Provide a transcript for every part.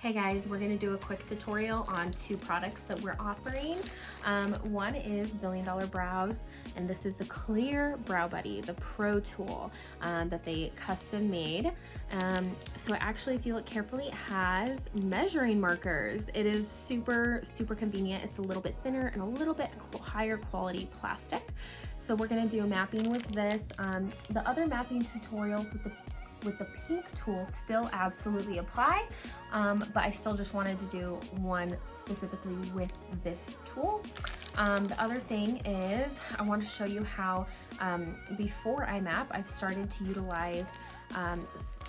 Hey guys, we're gonna do a quick tutorial on two products that we're offering. One is Billion Dollar Brows, and this is the clear BrowBuddy, the Pro tool that they custom made. So actually, if you look carefully, it has measuring markers. It is super convenient. It's a little bit thinner and a little bit higher quality plastic. So we're gonna do a mapping with this. The other mapping tutorials with the pink tool still absolutely apply, but I still just wanted to do one specifically with this tool. The other thing is I want to show you how before I map, I've started to utilize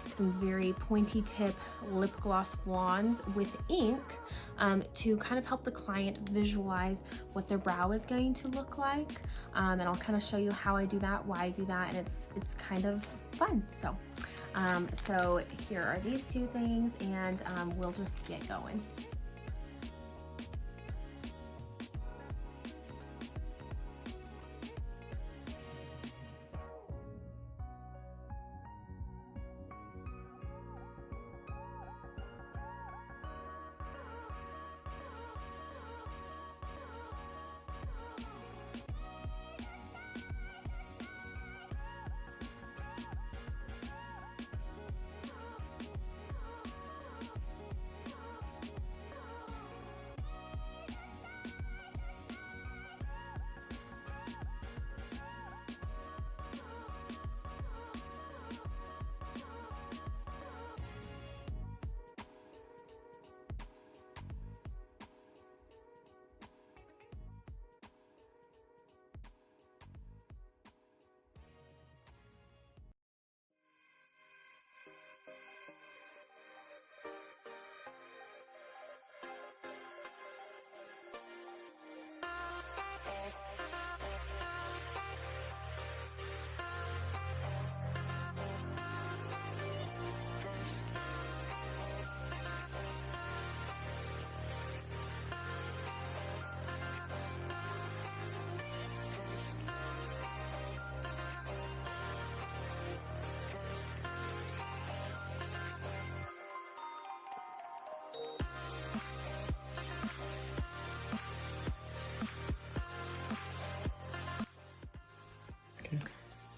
some very pointy tip lip gloss wands with ink to kind of help the client visualize what their brow is going to look like. And I'll kind of show you how I do that, why I do that, and it's kind of fun. So here are these two things, and we'll just get going.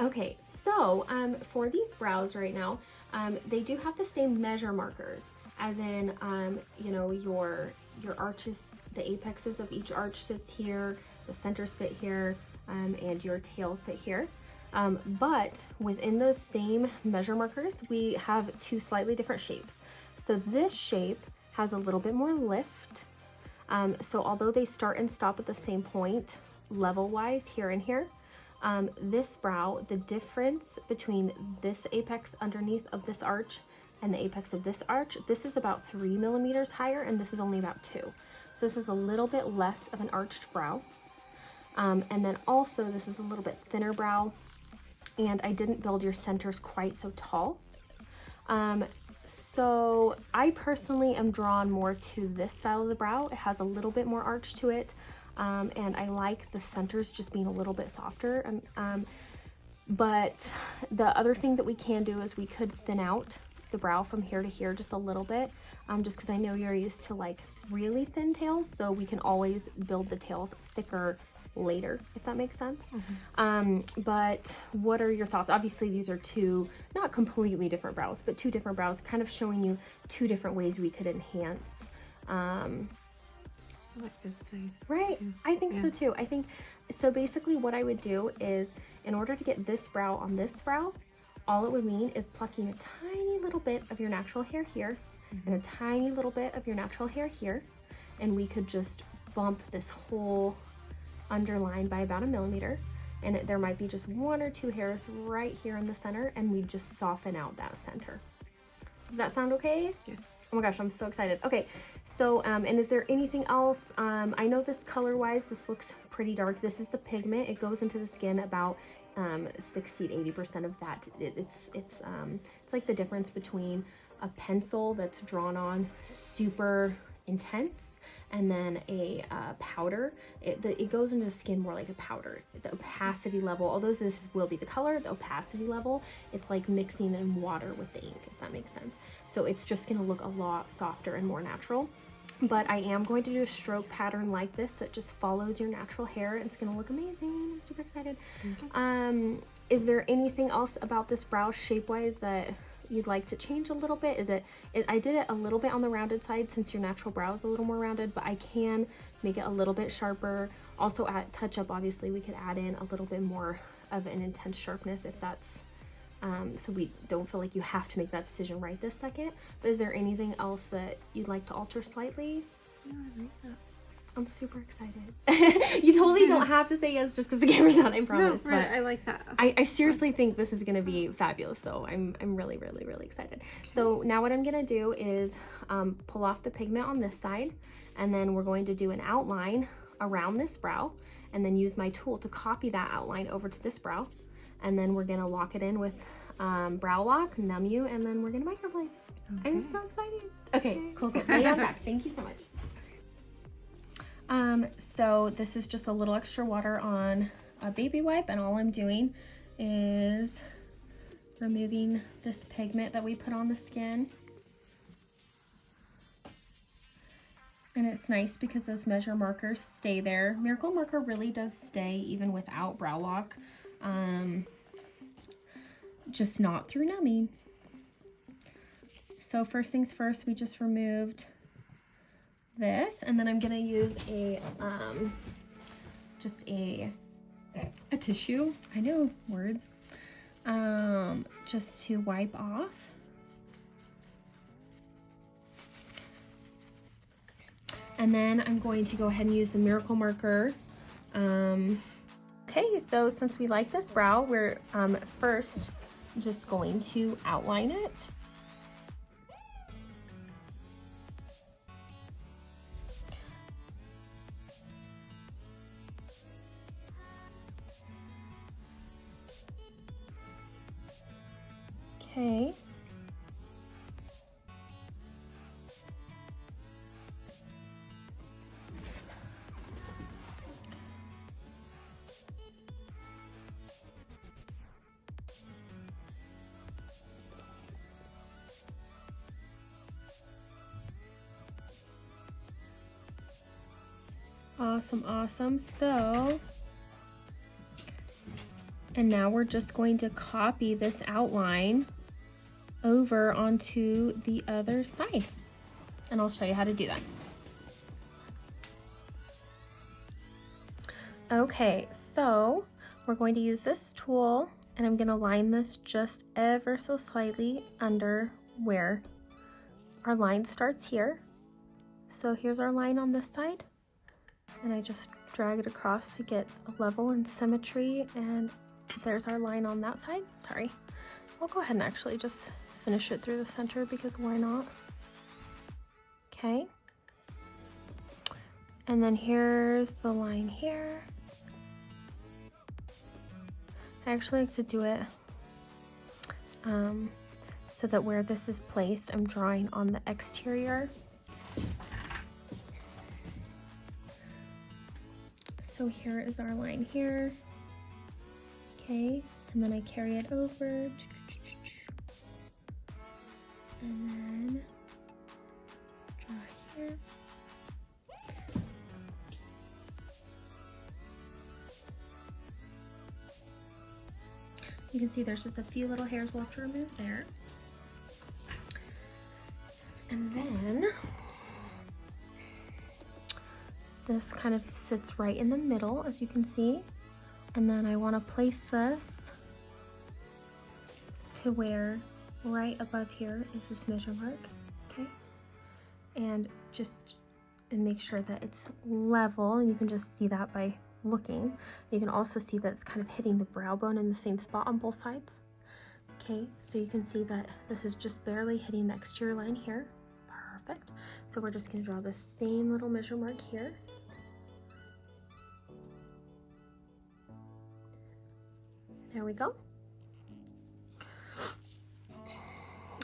Okay, so for these brows right now, they do have the same measure markers, as in, you know, your arches, the apexes of each arch sits here, the centers sit here, and your tails sit here. But within those same measure markers, we have two slightly different shapes. So this shape has a little bit more lift. So although they start and stop at the same point, level-wise, here and here, this brow, the difference between this apex underneath of this arch and the apex of this arch, this is about 3 millimeters higher, and this is only about 2. So this is a little bit less of an arched brow. And then also this is a little bit thinner brow, and I didn't build your centers quite so tall. So I personally am drawn more to this style of the brow. It has a little bit more arch to it. And I like the centers just being a little bit softer. But the other thing that we can do is we could thin out the brow from here to here just a little bit, just because I know you're used to like really thin tails, so we can always build the tails thicker later, if that makes sense. But what are your thoughts? Obviously these are two not completely different brows, but two different brows, kind of showing you two different ways we could enhance. I like this side. Right, too. I think so too. I think so. Basically what I would do is, in order to get this brow on this brow, all it would mean is plucking a tiny little bit of your natural hair here, and a tiny little bit of your natural hair here, and we could just bump this whole underline by about 1 millimeter, and there might be just 1 or 2 hairs right here in the center, and we just soften out that center. Does that sound okay? Yes. Oh my gosh, I'm so excited. Okay, so, and is there anything else? I know this color-wise, this looks pretty dark. This is the pigment. It goes into the skin about 60 to 80% of that. It's like the difference between a pencil that's drawn on super intense and then a powder. It goes into the skin more like a powder. The opacity level, although this will be the color, the opacity level, it's like mixing in water with the ink, if that makes sense. So it's just gonna look a lot softer and more natural. But I am going to do a stroke pattern like this that just follows your natural hair. It's gonna look amazing. I'm super excited. Okay. Is there anything else about this brow shape-wise that you'd like to change a little bit? I did it a little bit on the rounded side since your natural brow is a little more rounded, but I can make it a little bit sharper. Also at touch up, obviously we could add in a little bit more of an intense sharpness if that's, so we don't feel like you have to make that decision right this second. But is there anything else that you'd like to alter slightly? No, I like that. I'm super excited. You totally don't have to say yes just because the camera's on, I promise. No, right, but I like that. I seriously think this is gonna be fabulous, so I'm really, really, really excited. Okay. So now what I'm gonna do is pull off the pigment on this side, and then we're going to do an outline around this brow, and then use my tool to copy that outline over to this brow, and then we're gonna lock it in with Brow Lock, Numb You, and then we're gonna microblade. Okay. I'm so excited. Okay, cool. Lay on back. Thank you so much. So this is just a little extra water on a baby wipe, and all I'm doing is removing this pigment that we put on the skin. And it's nice because those measure markers stay there. Miracle Marker really does stay even without Brow Lock, just not through numbing. So first things first, we just removed this, and then I'm gonna use a just a tissue, I know words, just to wipe off. And then I'm going to go ahead and use the Miracle Marker. Okay, so since we like this brow, we're first just going to outline it. Okay. Awesome, awesome. So, and now we're just going to copy this outline over onto the other side, and I'll show you how to do that. Okay, so we're going to use this tool, and I'm going to line this just ever so slightly under where our line starts here. So here's our line on this side, and I just drag it across to get a level and symmetry, and there's our line on that side. Sorry, I'll go ahead and actually just finish it through the center because why not? Okay, and then here's the line here. I actually like to do it so that where this is placed, I'm drawing on the exterior. So here is our line here. Okay, and then I carry it over. And then draw here. You can see there's just a few little hairs we'll have to remove there. And then this kind of sits right in the middle, as you can see. And then I want to place this to where right above here is this measure mark, okay? And make sure that it's level, and you can just see that by looking. You can also see that it's kind of hitting the brow bone in the same spot on both sides. Okay, so you can see that this is just barely hitting the exterior line here. Perfect. So we're just going to draw the same little measure mark here. There we go.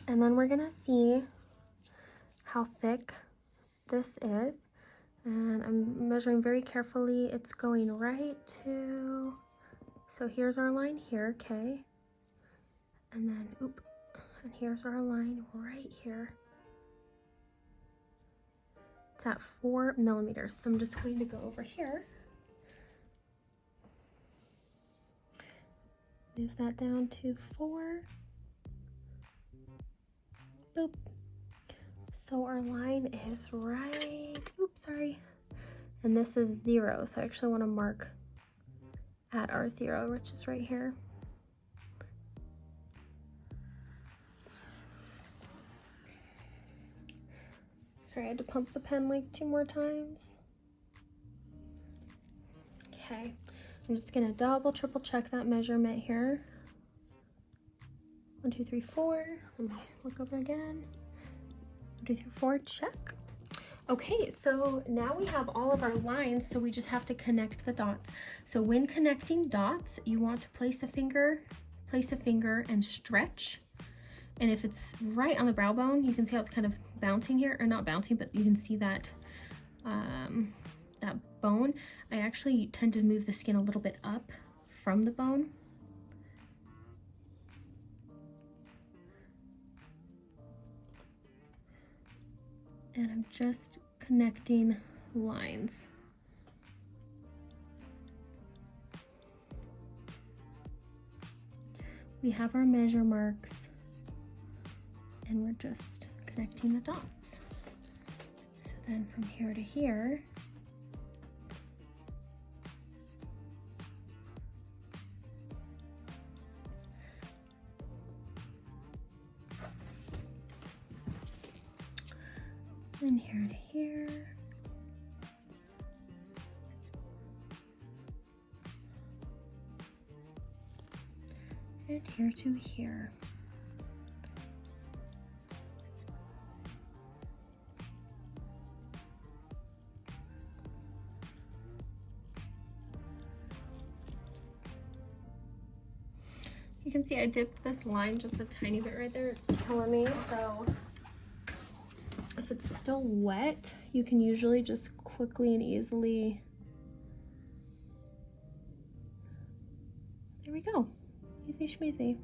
And then we're gonna see how thick this is. And I'm measuring very carefully. It's going right to, so here's our line here, okay? And then, oop, And here's our line right here. It's at 4 millimeters. So I'm just going to go over here. Move that down to 4. Boop. So our line is right, oops, sorry. And this is 0, so I actually want to mark at our 0, which is right here. Sorry, I had to pump the pen like 2 more times. Okay, I'm just gonna double, triple check that measurement here. 1, 2, 3, 4. Let me look over again. 1, 2, 3, 4, check. Okay, so now we have all of our lines, so we just have to connect the dots. So when connecting dots, you want to place a finger and stretch. And if it's right on the brow bone, you can see how it's kind of bouncing here, or not bouncing, but you can see that that bone. I actually tend to move the skin a little bit up from the bone. And I'm just connecting lines. We have our measure marks, and we're just connecting the dots. So then from here to here, and here to here. And here to here. You can see I dipped this line just a tiny bit right there. It's killing me, so if it's still wet, you can usually just quickly and easily, there we go, easy schmeezy.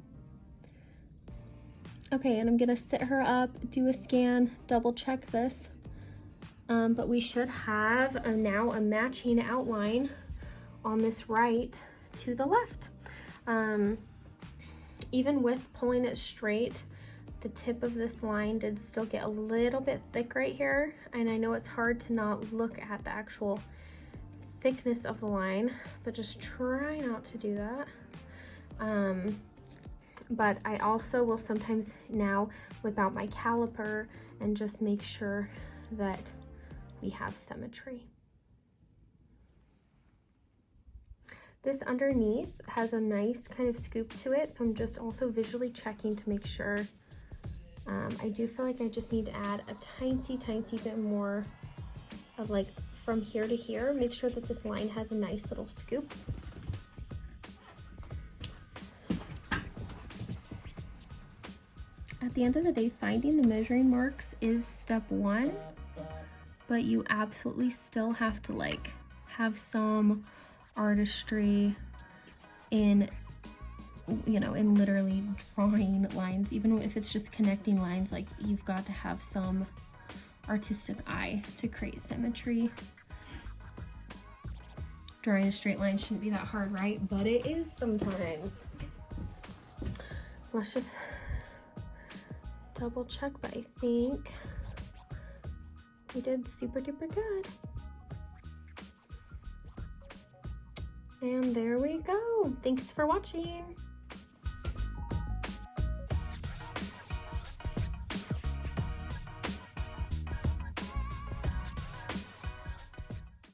Okay, and I'm gonna sit her up, do a scan, double check this, but we should have now a matching outline on this right to the left. Even with pulling it straight, the tip of this line did still get a little bit thick right here, and I know it's hard to not look at the actual thickness of the line, but just try not to do that. But I also will sometimes now whip out my caliper and just make sure that we have symmetry. This underneath has a nice kind of scoop to it, so I'm just also visually checking to make sure. I do feel like I just need to add a tiny bit more of, like, from here to here. Make sure that this line has a nice little scoop. At the end of the day, finding the measuring marks is step 1, but you absolutely still have to, like, have some artistry in, you know, in literally drawing lines. Even if it's just connecting lines, like, you've got to have some artistic eye to create symmetry. Drawing a straight line shouldn't be that hard, right? But it is sometimes. Let's just double check, but I think we did super duper good. And there we go. Thanks for watching.